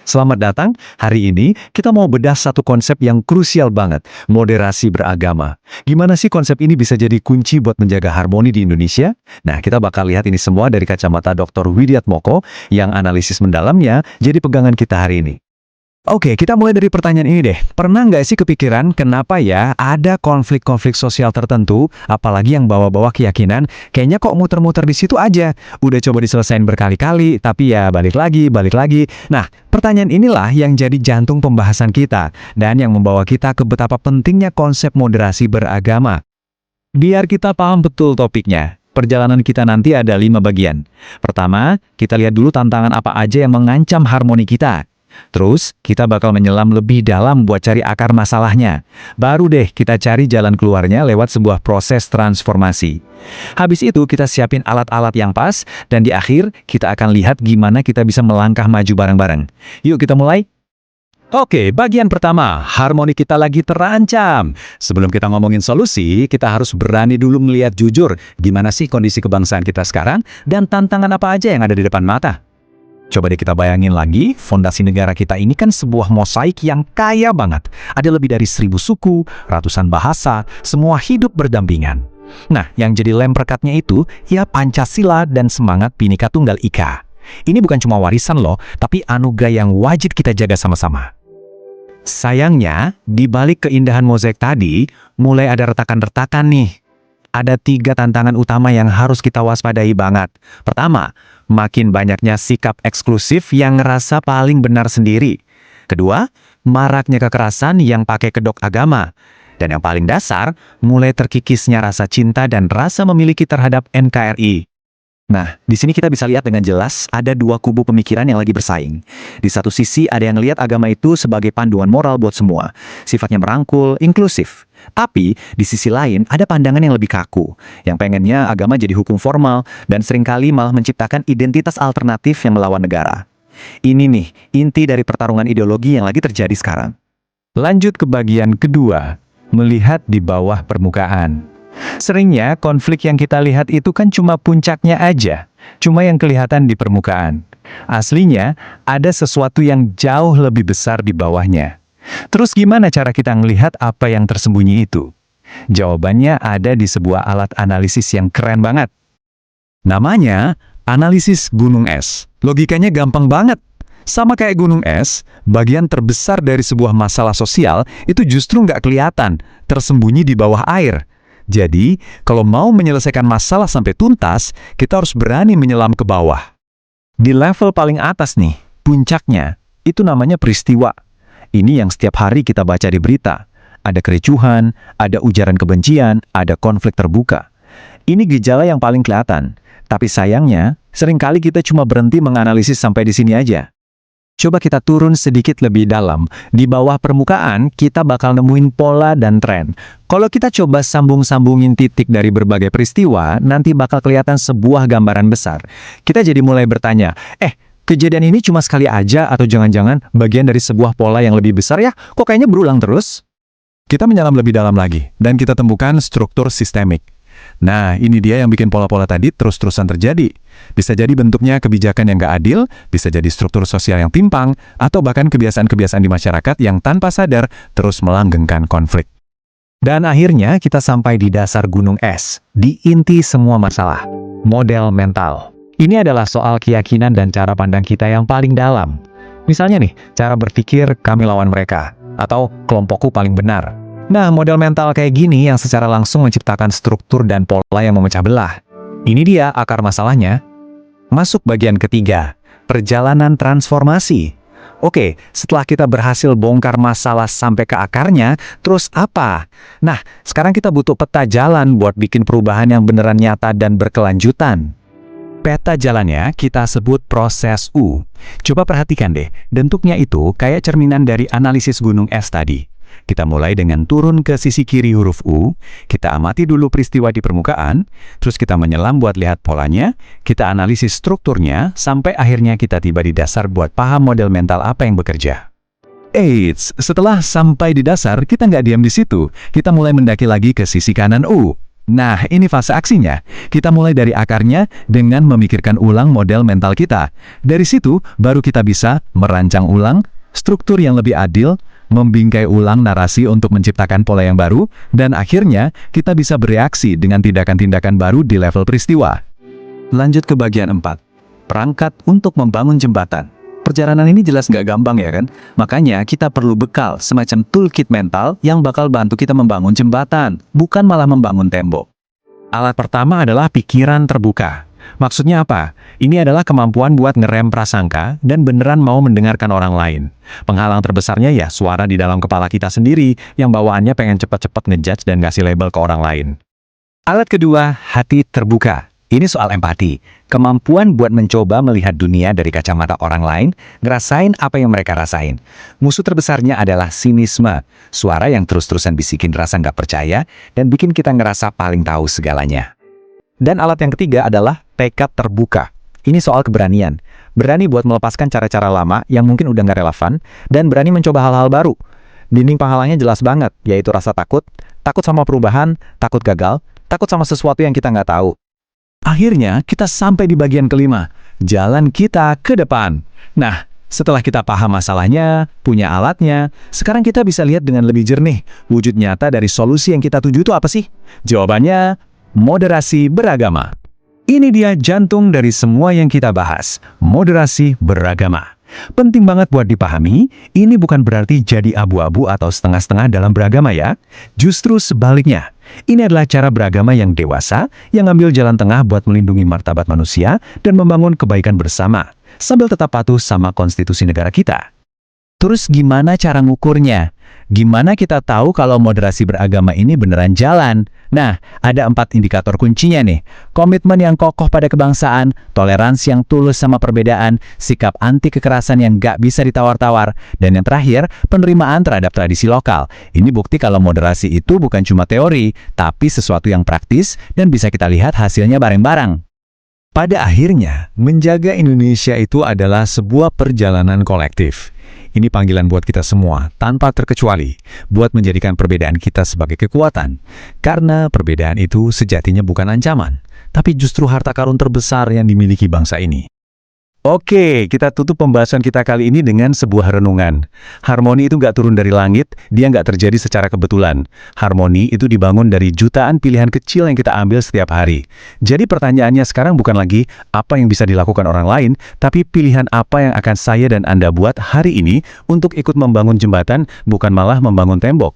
Selamat datang. Hari ini kita mau bedah satu konsep yang krusial banget, moderasi beragama. Gimana sih konsep ini bisa jadi kunci buat menjaga harmoni di Indonesia? Nah, kita bakal lihat ini semua dari kacamata Dr. Widiatmoko yang analisis mendalamnya jadi pegangan kita hari ini. Oke, kita mulai dari pertanyaan ini deh. Pernah nggak sih kepikiran kenapa ya ada konflik-konflik sosial tertentu, apalagi yang bawa-bawa keyakinan, kayaknya kok muter-muter di situ aja. Udah coba diselesain berkali-kali, tapi ya balik lagi, balik lagi. Nah, pertanyaan inilah yang jadi jantung pembahasan kita, dan yang membawa kita ke betapa pentingnya konsep moderasi beragama. Biar kita paham betul topiknya, perjalanan kita nanti ada 5 bagian. Pertama, kita lihat dulu tantangan apa aja yang mengancam harmoni kita. Terus, kita bakal menyelam lebih dalam buat cari akar masalahnya. Baru deh kita cari jalan keluarnya lewat sebuah proses transformasi. Habis itu kita siapin alat-alat yang pas, dan di akhir kita akan lihat gimana kita bisa melangkah maju bareng-bareng. Yuk kita mulai. Oke, bagian pertama, harmoni kita lagi terancam. Sebelum kita ngomongin solusi, kita harus berani dulu melihat jujur gimana sih kondisi kebangsaan kita sekarang dan tantangan apa aja yang ada di depan mata. Coba deh kita bayangin lagi, fondasi negara kita ini kan sebuah mosaik yang kaya banget. Ada lebih dari 1000 suku, ratusan bahasa, semua hidup berdampingan. Nah, yang jadi lem perekatnya itu, ya Pancasila dan semangat Bhinneka Tunggal Ika. Ini bukan cuma warisan loh, tapi anugerah yang wajib kita jaga sama-sama. Sayangnya, di balik keindahan mozaik tadi, mulai ada retakan-retakan nih. Ada 3 tantangan utama yang harus kita waspadai banget. Pertama, makin banyaknya sikap eksklusif yang ngerasa paling benar sendiri. Kedua, maraknya kekerasan yang pakai kedok agama. Dan yang paling dasar, mulai terkikisnya rasa cinta dan rasa memiliki terhadap NKRI. Nah, di sini kita bisa lihat dengan jelas ada 2 kubu pemikiran yang lagi bersaing. Di satu sisi ada yang lihat agama itu sebagai panduan moral buat semua, sifatnya merangkul, inklusif. Tapi, di sisi lain ada pandangan yang lebih kaku, yang pengennya agama jadi hukum formal dan seringkali malah menciptakan identitas alternatif yang melawan negara. Ini nih, inti dari pertarungan ideologi yang lagi terjadi sekarang. Lanjut ke bagian kedua, melihat di bawah permukaan. Seringnya konflik yang kita lihat itu kan cuma puncaknya aja, cuma yang kelihatan di permukaan. Aslinya, ada sesuatu yang jauh lebih besar di bawahnya. Terus gimana cara kita melihat apa yang tersembunyi itu? Jawabannya ada di sebuah alat analisis yang keren banget. Namanya analisis gunung es. Logikanya gampang banget. Sama kayak gunung es, bagian terbesar dari sebuah masalah sosial itu justru nggak kelihatan, tersembunyi di bawah air. Jadi, kalau mau menyelesaikan masalah sampai tuntas, kita harus berani menyelam ke bawah. Di level paling atas nih, puncaknya, itu namanya peristiwa. Ini yang setiap hari kita baca di berita. Ada kericuhan, ada ujaran kebencian, ada konflik terbuka. Ini gejala yang paling kelihatan. Tapi sayangnya, seringkali kita cuma berhenti menganalisis sampai di sini aja. Coba kita turun sedikit lebih dalam. Di bawah permukaan, kita bakal nemuin pola dan tren. Kalau kita coba sambung-sambungin titik dari berbagai peristiwa, nanti bakal kelihatan sebuah gambaran besar. Kita jadi mulai bertanya, kejadian ini cuma sekali aja atau jangan-jangan bagian dari sebuah pola yang lebih besar ya? Kok kayaknya berulang terus? Kita menyelam lebih dalam lagi, dan kita temukan struktur sistemik. Nah, ini dia yang bikin pola-pola tadi terus-terusan terjadi. Bisa jadi bentuknya kebijakan yang nggak adil, bisa jadi struktur sosial yang timpang, atau bahkan kebiasaan-kebiasaan di masyarakat yang tanpa sadar terus melanggengkan konflik. Dan akhirnya kita sampai di dasar gunung es, di inti semua masalah, model mental. Ini adalah soal keyakinan dan cara pandang kita yang paling dalam. Misalnya nih, cara berpikir kami lawan mereka, atau kelompokku paling benar. Nah, model mental kayak gini yang secara langsung menciptakan struktur dan pola yang memecah belah. Ini dia akar masalahnya. Masuk bagian ketiga, perjalanan transformasi. Oke, setelah kita berhasil bongkar masalah sampai ke akarnya, terus apa? Nah, sekarang kita butuh peta jalan buat bikin perubahan yang beneran nyata dan berkelanjutan. Peta jalannya kita sebut proses U. Coba perhatikan deh, bentuknya itu kayak cerminan dari analisis gunung es tadi. Kita mulai dengan turun ke sisi kiri huruf U, kita amati dulu peristiwa di permukaan, terus kita menyelam buat lihat polanya, kita analisis strukturnya, sampai akhirnya kita tiba di dasar buat paham model mental apa yang bekerja. Setelah sampai di dasar, kita nggak diam di situ, kita mulai mendaki lagi ke sisi kanan U. Nah, ini fase aksinya. Kita mulai dari akarnya dengan memikirkan ulang model mental kita. Dari situ, baru kita bisa merancang ulang struktur yang lebih adil, membingkai ulang narasi untuk menciptakan pola yang baru, dan akhirnya kita bisa bereaksi dengan tindakan-tindakan baru di level peristiwa. Lanjut ke bagian 4. Perangkat untuk membangun jembatan. Perjalanan ini jelas nggak gampang ya kan? Makanya kita perlu bekal semacam toolkit mental yang bakal bantu kita membangun jembatan, bukan malah membangun tembok. Alat pertama adalah pikiran terbuka. Maksudnya apa? Ini adalah kemampuan buat ngerem prasangka dan beneran mau mendengarkan orang lain. Penghalang terbesarnya ya suara di dalam kepala kita sendiri yang bawaannya pengen cepat-cepat ngejudge dan ngasih label ke orang lain. Alat kedua, hati terbuka. Ini soal empati, kemampuan buat mencoba melihat dunia dari kacamata orang lain, ngerasain apa yang mereka rasain. Musuh terbesarnya adalah sinisme, suara yang terus-terusan bisikin rasa nggak percaya dan bikin kita ngerasa paling tahu segalanya. Dan alat yang ketiga adalah tekad terbuka. Ini soal keberanian, berani buat melepaskan cara-cara lama yang mungkin udah nggak relevan, dan berani mencoba hal-hal baru. Dinding penghalangnya jelas banget, yaitu rasa takut, takut sama perubahan, takut gagal, takut sama sesuatu yang kita nggak tahu. Akhirnya, kita sampai di bagian kelima, jalan kita ke depan. Nah, setelah kita paham masalahnya, punya alatnya, sekarang kita bisa lihat dengan lebih jernih, wujud nyata dari solusi yang kita tuju itu apa sih? Jawabannya, moderasi beragama. Ini dia jantung dari semua yang kita bahas, moderasi beragama. Penting banget buat dipahami, ini bukan berarti jadi abu-abu atau setengah-setengah dalam beragama ya. Justru sebaliknya, ini adalah cara beragama yang dewasa, yang ngambil jalan tengah buat melindungi martabat manusia dan membangun kebaikan bersama, sambil tetap patuh sama konstitusi negara kita. Terus gimana cara ngukurnya? Gimana kita tahu kalau moderasi beragama ini beneran jalan? Nah, ada 4 indikator kuncinya nih. Komitmen yang kokoh pada kebangsaan, toleransi yang tulus sama perbedaan, sikap anti kekerasan yang gak bisa ditawar-tawar, dan yang terakhir, penerimaan terhadap tradisi lokal. Ini bukti kalau moderasi itu bukan cuma teori, tapi sesuatu yang praktis dan bisa kita lihat hasilnya bareng-bareng. Pada akhirnya, menjaga Indonesia itu adalah sebuah perjalanan kolektif. Ini panggilan buat kita semua, tanpa terkecuali, buat menjadikan perbedaan kita sebagai kekuatan. Karena perbedaan itu sejatinya bukan ancaman, tapi justru harta karun terbesar yang dimiliki bangsa ini. Oke, kita tutup pembahasan kita kali ini dengan sebuah renungan. Harmoni itu nggak turun dari langit, dia nggak terjadi secara kebetulan. Harmoni itu dibangun dari jutaan pilihan kecil yang kita ambil setiap hari. Jadi pertanyaannya sekarang bukan lagi apa yang bisa dilakukan orang lain, tapi pilihan apa yang akan saya dan Anda buat hari ini untuk ikut membangun jembatan, bukan malah membangun tembok.